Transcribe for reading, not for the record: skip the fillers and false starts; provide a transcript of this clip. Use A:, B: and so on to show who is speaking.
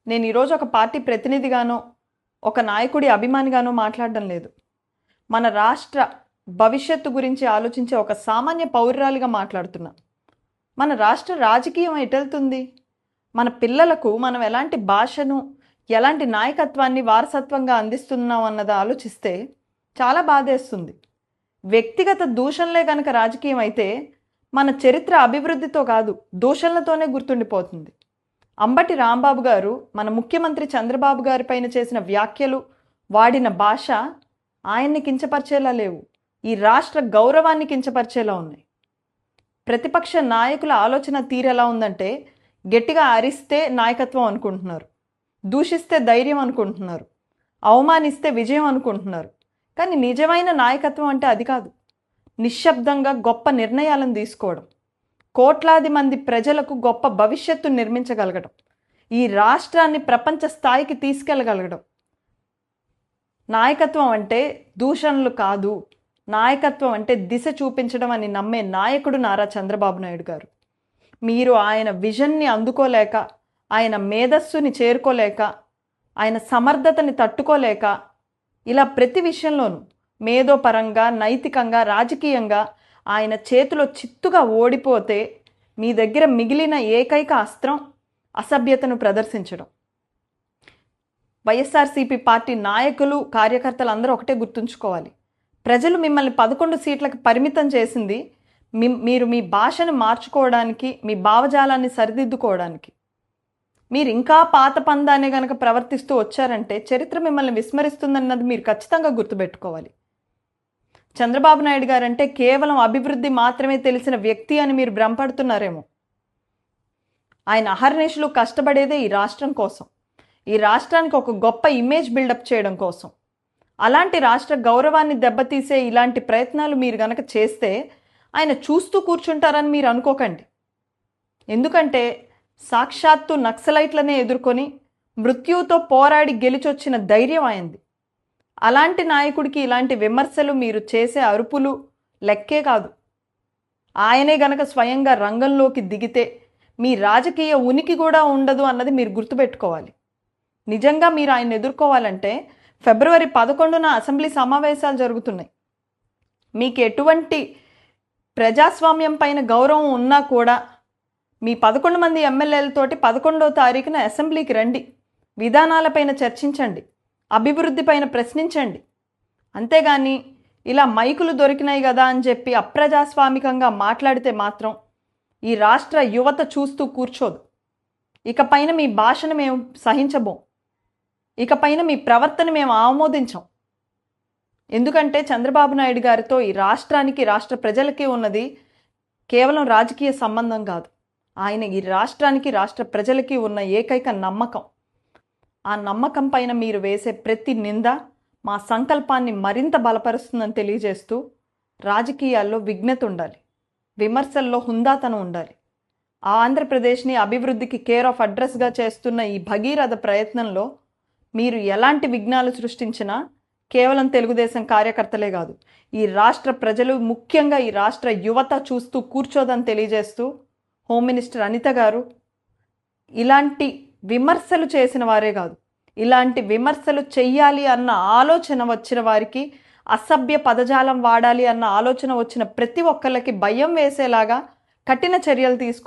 A: నేను ఈరోజు ఒక పార్టీ ప్రతినిధిగానో ఒక నాయకుడి అభిమానిగానో మాట్లాడడం లేదు. మన రాష్ట్ర భవిష్యత్తు గురించి ఆలోచించే ఒక సామాన్య పౌరురాలిగా మాట్లాడుతున్నా. మన రాష్ట్ర రాజకీయం ఎటెళ్తుంది? మన పిల్లలకు మనం ఎలాంటి భాషను, ఎలాంటి నాయకత్వాన్ని వారసత్వంగా అందిస్తున్నాం అన్నది ఆలోచిస్తే చాలా బాధేస్తుంది. వ్యక్తిగత దూషణలే కనుక రాజకీయం అయితే మన చరిత్ర అభివృద్ధితో కాదు, దూషణలతోనే గుర్తుండిపోతుంది. అంబటి రాంబాబు గారు మన ముఖ్యమంత్రి చంద్రబాబు గారి పైన చేసిన వ్యాఖ్యలు, వాడిన భాష ఆయన్ని కించపరిచేలా లేవు, ఈ రాష్ట్ర గౌరవాన్ని కించపరిచేలా ఉన్నాయి. ప్రతిపక్ష నాయకుల ఆలోచన తీరు ఎలా ఉందంటే, గట్టిగా అరిస్తే నాయకత్వం అనుకుంటున్నారు, దూషిస్తే ధైర్యం అనుకుంటున్నారు, అవమానిస్తే విజయం అనుకుంటున్నారు. కానీ నిజమైన నాయకత్వం అంటే అది కాదు. నిశ్శబ్దంగా గొప్ప నిర్ణయాలను తీసుకోవడం, కోట్లాది మంది ప్రజలకు గొప్ప భవిష్యత్తు నిర్మించగలగడం, ఈ రాష్ట్రాన్ని ప్రపంచ స్థాయికి తీసుకెళ్ళగలగడం. నాయకత్వం అంటే దూషణలు కాదు, నాయకత్వం అంటే దిశ చూపించడం అని నమ్మే నాయకుడు నారా చంద్రబాబు నాయుడు గారు. మీరు ఆయన విజన్ని అందుకోలేక, ఆయన మేధస్సుని చేరుకోలేక, ఆయన సమర్థతని తట్టుకోలేక, ఇలా ప్రతి విషయంలోనూ మేధోపరంగా, నైతికంగా, రాజకీయంగా ఆయన చేతిలో చిత్తుగా ఓడిపోతే మీ దగ్గర మిగిలిన ఏకైక అస్త్రం అసభ్యతను ప్రదర్శించడం. వైఎస్ఆర్సీపీ పార్టీ నాయకులు, కార్యకర్తలు అందరూ ఒకటే గుర్తుంచుకోవాలి. ప్రజలు మిమ్మల్ని 11 సీట్లకు పరిమితం చేసింది మీరు మీ భాషను మార్చుకోవడానికి, మీ భావజాలాన్ని సరిదిద్దుకోవడానికి. మీరు ఇంకా పాత పందానే కనుక ప్రవర్తిస్తూ వచ్చారంటే చరిత్ర మిమ్మల్ని విస్మరిస్తుందన్నది మీరు ఖచ్చితంగా గుర్తుపెట్టుకోవాలి. చంద్రబాబు నాయుడు గారంటే కేవలం అభివృద్ధి మాత్రమే తెలిసిన వ్యక్తి అని మీరు భ్రమపడుతున్నారేమో. ఆయన అహర్నిశలు కష్టపడేదే ఈ రాష్ట్రం కోసం, ఈ రాష్ట్రానికి ఒక గొప్ప ఇమేజ్ బిల్డప్ చేయడం కోసం. అలాంటి రాష్ట్ర గౌరవాన్ని దెబ్బతీసే ఇలాంటి ప్రయత్నాలు మీరు గనక చేస్తే ఆయన చూస్తూ కూర్చుంటారని మీరు అనుకోకండి. ఎందుకంటే సాక్షాత్తు నక్సలైట్లనే ఎదుర్కొని మృత్యువుతో పోరాడి గెలిచొచ్చిన ధైర్యం ఆయనది. అలాంటి నాయకుడికి ఇలాంటి విమర్శలు, మీరు చేసే అరుపులు లెక్కే కాదు. ఆయనే గనక స్వయంగా రంగంలోకి దిగితే మీ రాజకీయ ఉనికి కూడా ఉండదు అన్నది మీరు గుర్తుపెట్టుకోవాలి. నిజంగా మీరు ఆయన ఎదుర్కోవాలంటే ఫిబ్రవరి 11న అసెంబ్లీ సమావేశాలు జరుగుతున్నాయి. మీకు ఎటువంటి ప్రజాస్వామ్యం పైన గౌరవం ఉన్నా కూడా మీ 11 మంది ఎమ్మెల్యేలతోటి 11వ తారీఖున అసెంబ్లీకి రండి, విధానాలపైన చర్చించండి, అభివృద్ధి పైన ప్రశ్నించండి. అంతేగాని ఇలా మైకులు దొరికినాయి కదా అని చెప్పి అప్రజాస్వామికంగా మాట్లాడితే మాత్రం ఈ రాష్ట్ర యువత చూస్తూ కూర్చోదు. ఇకపైన మీ భాషను మేము సహించబోం, ఇకపైన మీ ప్రవర్తన మేము ఆమోదించం. ఎందుకంటే చంద్రబాబు నాయుడు గారితో ఈ రాష్ట్రానికి, రాష్ట్ర ప్రజలకి ఉన్నది కేవలం రాజకీయ సంబంధం కాదు. ఆయన ఈ రాష్ట్రానికి, రాష్ట్ర ప్రజలకి ఉన్న ఏకైక నమ్మకం. ఆ నమ్మకం పైన మీరు వేసే ప్రతి నింద మా సంకల్పాన్ని మరింత బలపరుస్తుందని తెలియజేస్తూ, రాజకీయాల్లో విఘ్నత ఉండాలి, విమర్శల్లో హుందాతనం ఉండాలి. ఆ ఆంధ్రప్రదేశ్ని అభివృద్ధికి కేర్ ఆఫ్ అడ్రస్గా చేస్తున్న ఈ భగీరథ ప్రయత్నంలో మీరు ఎలాంటి విఘ్నాలు సృష్టించినా కేవలం తెలుగుదేశం కార్యకర్తలే కాదు, ఈ రాష్ట్ర ప్రజలు, ముఖ్యంగా ఈ రాష్ట్ర యువత చూస్తూ కూర్చోదని తెలియజేస్తూ, హోమ్ మినిస్టర్ అనిత గారు ఇలాంటి విమర్శలు చేసిన వారే కాదు, ఇలాంటి విమర్శలు చెయ్యాలి అన్న ఆలోచన వచ్చిన వారికి, అసభ్య పదజాలం వాడాలి అన్న ఆలోచన వచ్చిన ప్రతి ఒక్కళ్ళకి భయం వేసేలాగా కఠిన చర్యలు